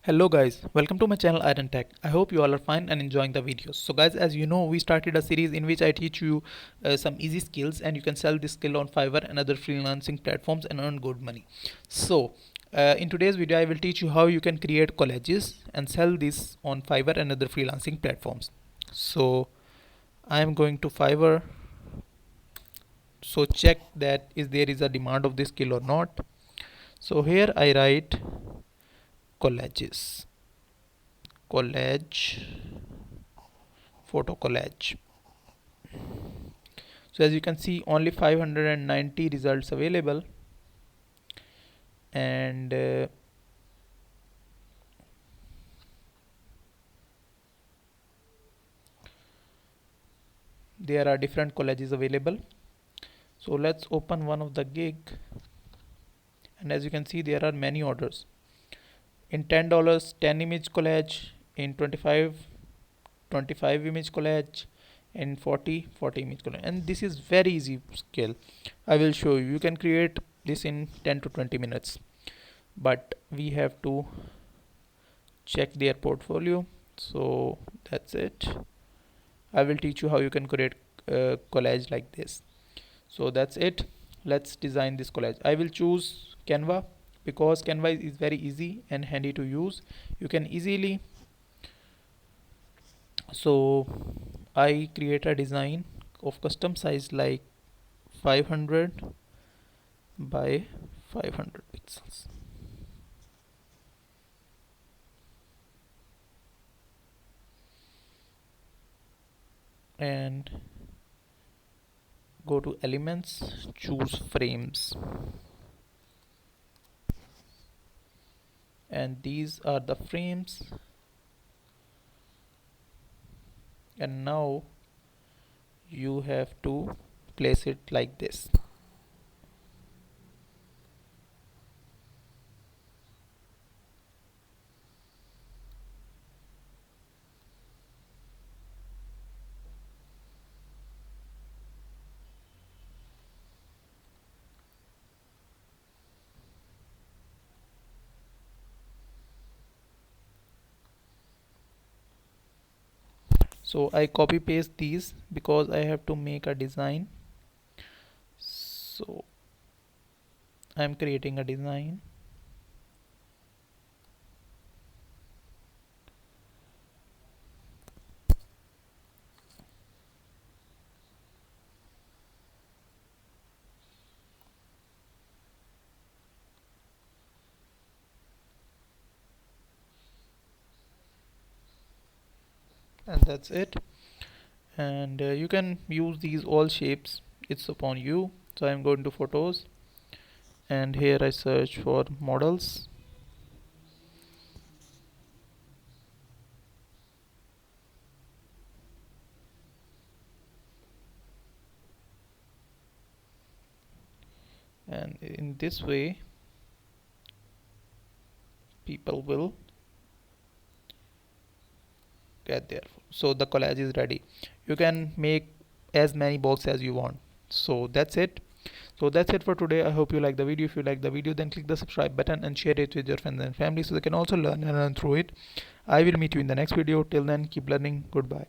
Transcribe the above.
Hello guys, welcome to my channel Iron Tech. I hope you all are fine and enjoying the videos. So guys, as you know, we started a series in which I teach you some easy skills and you can sell this skill on Fiverr and other freelancing platforms and earn good money. So in today's video, I will teach you how you can create collages and sell this on Fiverr and other freelancing platforms. So I am going to Fiverr. So check that there is a demand of this skill or not. So here I write collages, collage, photo collage. So as you can see, only 590 results available, and there are different collages available. So let's open one of the gig, and as you can see, there are many orders. In $10, 10 image collage. In 25 image collage. In 40 image collage. And this is very easy skill. I will show you. You can create this in 10 to 20 minutes. But we have to check their portfolio. So that's it. I will teach you how you can create collage like this. So that's it. Let's design this collage. I will choose Canva because Canva is very easy and handy to use. You can easily. So I create a design of custom size like 500 by 500 pixels. And go to elements, choose frames, and these are the frames. And now you have to place it like this. So I copy paste these because I have to make a design. So I'm creating a design. And that's it. And you can use these all shapes, it's upon you. So I'm going to photos, and here I search for models, and in this way people will get there. So the collage is ready. You can make as many boxes as you want. So that's it. For today. I hope you like the video. If you like the video, then click the subscribe button and share it with your friends and family so they can also learn and learn through it. I will meet you in the next video. Till then, keep learning. Goodbye.